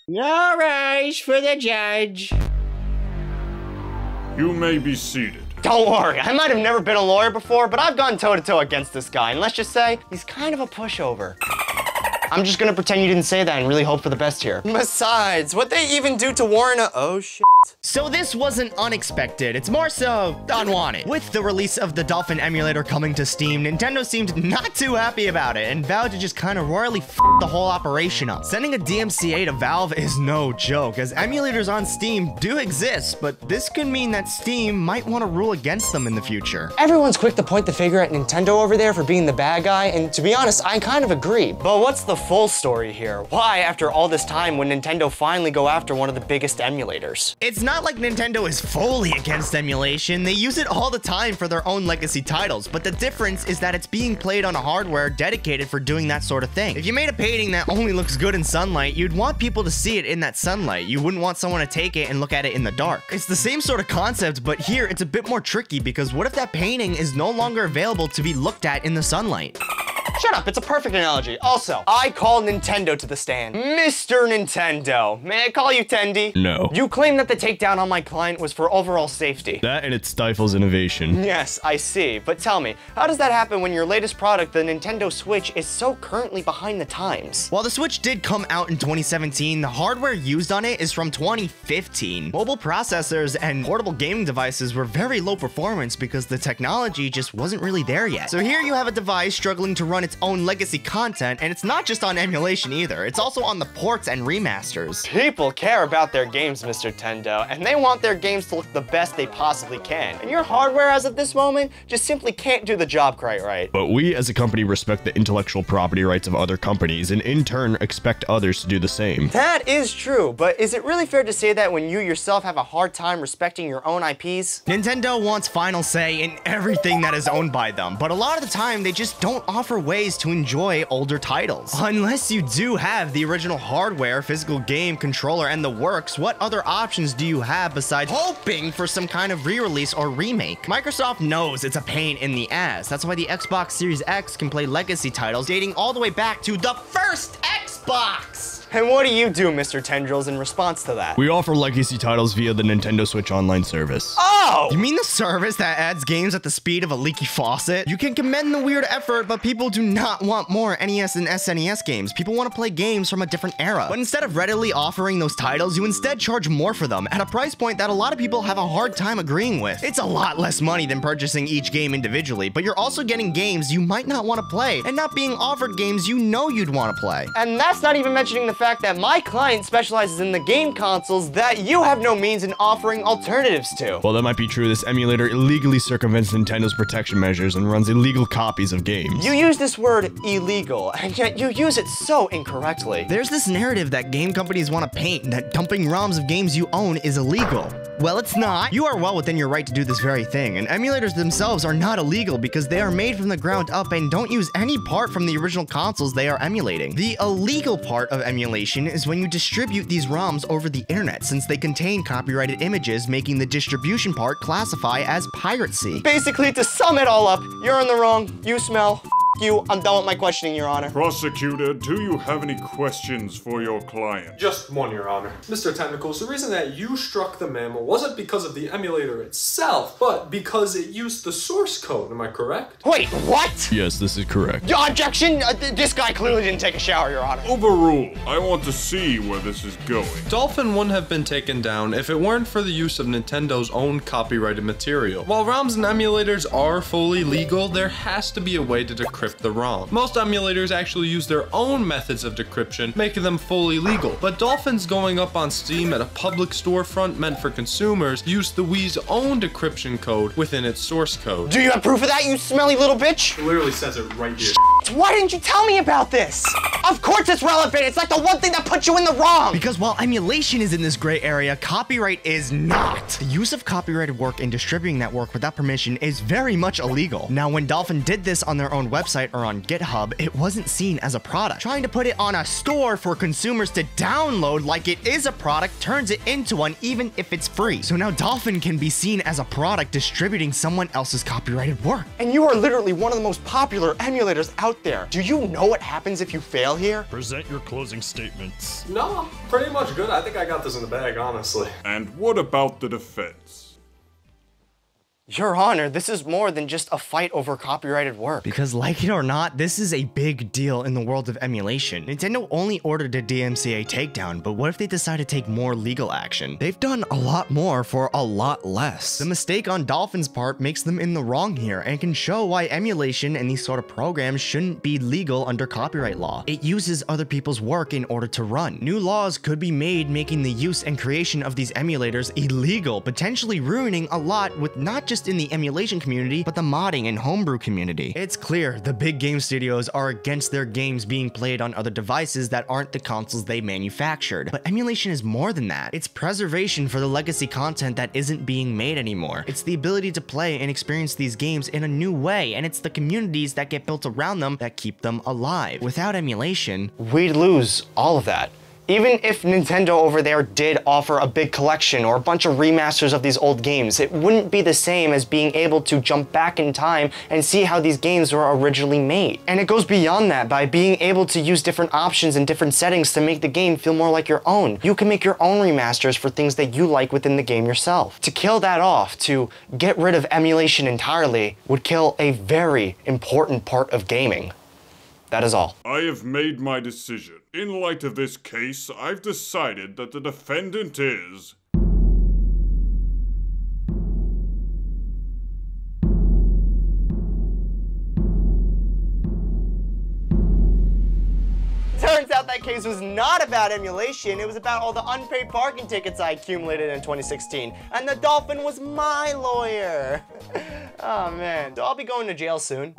All rise for the judge. You may be seated. Don't worry, I might have never been a lawyer before, but I've gone toe-to-toe against this guy, and let's just say, he's kind of a pushover. I'm just gonna pretend you didn't say that and really hope for the best here. Besides, what'd they even do to Warren? Oh, shit. So this wasn't unexpected, it's more so unwanted. With the release of the Dolphin emulator coming to Steam, Nintendo seemed not too happy about it and vowed to just kind of royally f the whole operation up. Sending a DMCA to Valve is no joke, as emulators on Steam do exist, but this could mean that Steam might want to rule against them in the future. Everyone's quick to point the finger at Nintendo over there for being the bad guy, and to be honest, I kind of agree. But what's the full story here? Why, after all this time, would Nintendo finally go after one of the biggest emulators? It's not like Nintendo is fully against emulation. They use it all the time for their own legacy titles, but the difference is that it's being played on a hardware dedicated for doing that sort of thing. If you made a painting that only looks good in sunlight, you'd want people to see it in that sunlight. You wouldn't want someone to take it and look at it in the dark. It's the same sort of concept, but here it's a bit more tricky because what if that painting is no longer available to be looked at in the sunlight? Shut up, it's a perfect analogy. Also, I call Nintendo to the stand. Mr. Nintendo. May I call you Tendy? No. You claim that the takedown on my client was for overall safety. That and it stifles innovation. Yes, I see. But tell me, how does that happen when your latest product, the Nintendo Switch, is so currently behind the times? While the Switch did come out in 2017, the hardware used on it is from 2015. Mobile processors and portable gaming devices were very low performance because the technology just wasn't really there yet. So here you have a device struggling to run its own legacy content, and it's not just on emulation either, it's also on the ports and remasters. People care about their games, Mr. Tendo, and they want their games to look the best they possibly can. And your hardware as of this moment just simply can't do the job quite right. But we as a company respect the intellectual property rights of other companies and in turn expect others to do the same. That is true, but is it really fair to say that when you yourself have a hard time respecting your own IPs? Nintendo wants final say in everything that is owned by them, but a lot of the time they just don't offer ways to enjoy older titles. Unless you do have the original hardware, physical game, controller, and the works, what other options do you have besides hoping for some kind of re-release or remake? Microsoft knows it's a pain in the ass. That's why the Xbox Series X can play legacy titles dating all the way back to the first Xbox. And what do you do, Mr. Tendrils, in response to that? We offer legacy titles via the Nintendo Switch Online service. Oh! You mean the service that adds games at the speed of a leaky faucet? You can commend the weird effort, but people do not want more NES and SNES games. People want to play games from a different era. But instead of readily offering those titles, you instead charge more for them at a price point that a lot of people have a hard time agreeing with. It's a lot less money than purchasing each game individually, but you're also getting games you might not want to play and not being offered games you know you'd want to play. And that's not even mentioning the fact that my client specializes in the game consoles that you have no means in offering alternatives to. While that might be true, this emulator illegally circumvents Nintendo's protection measures and runs illegal copies of games. You use this word illegal, and yet you use it so incorrectly. There's this narrative that game companies want to paint that dumping ROMs of games you own is illegal. Well, it's not. You are well within your right to do this very thing, and emulators themselves are not illegal because they are made from the ground up and don't use any part from the original consoles they are emulating. The illegal part of emulation is when you distribute these ROMs over the internet, since they contain copyrighted images, making the distribution part classify as piracy. Basically, to sum it all up, you're in the wrong, you smell, you, I'm done with my questioning, Your Honor. Prosecutor, do you have any questions for your client? Just one, Your Honor. Mr. Tentacles, the reason that you struck the memo wasn't because of the emulator itself, but because it used the source code, am I correct? Wait, what? Yes, this is correct. Objection! This guy clearly didn't take a shower, Your Honor. Overruled. I want to see where this is going. Dolphin wouldn't have been taken down if it weren't for the use of Nintendo's own copyrighted material. While ROMs and emulators are fully legal, there has to be a way to decrypt the ROM. Most emulators actually use their own methods of decryption, making them fully legal. But Dolphin's going up on Steam at a public storefront meant for consumers used the Wii's own decryption code within its source code. Do you have proof of that, you smelly little bitch? It literally says it right here. Why didn't you tell me about this? Of course it's relevant. It's like the one thing that puts you in the wrong. Because while emulation is in this gray area, copyright is not. The use of copyrighted work and distributing that work without permission is very much illegal. Now, when Dolphin did this on their own website or on GitHub, it wasn't seen as a product. Trying to put it on a store for consumers to download like it is a product turns it into one even if it's free. So now Dolphin can be seen as a product distributing someone else's copyrighted work. And you are literally one of the most popular emulators out out there. Do you know what happens if you fail here? Present your closing statements. No, I'm pretty much good. I think I got this in the bag, honestly. And what about the defense? Your Honor, this is more than just a fight over copyrighted work. Because like it or not, this is a big deal in the world of emulation. Nintendo only ordered a DMCA takedown, but what if they decide to take more legal action? They've done a lot more for a lot less. The mistake on Dolphin's part makes them in the wrong here and can show why emulation and these sort of programs shouldn't be legal under copyright law. It uses other people's work in order to run. New laws could be made making the use and creation of these emulators illegal, potentially ruining a lot with not just in the emulation community, but the modding and homebrew community. It's clear the big game studios are against their games being played on other devices that aren't the consoles they manufactured. But emulation is more than that. It's preservation for the legacy content that isn't being made anymore. It's the ability to play and experience these games in a new way, and it's the communities that get built around them that keep them alive. Without emulation, We'd lose all of that. Even if Nintendo over there did offer a big collection or a bunch of remasters of these old games, it wouldn't be the same as being able to jump back in time and see how these games were originally made. And it goes beyond that by being able to use different options and different settings to make the game feel more like your own. You can make your own remasters for things that you like within the game yourself. To kill that off, to get rid of emulation entirely, would kill a very important part of gaming. That is all. I have made my decision. In light of this case, I've decided that the defendant is... Turns out that case was not about emulation, it was about all the unpaid parking tickets I accumulated in 2016. And the Dolphin was my lawyer. Oh man, so I'll be going to jail soon.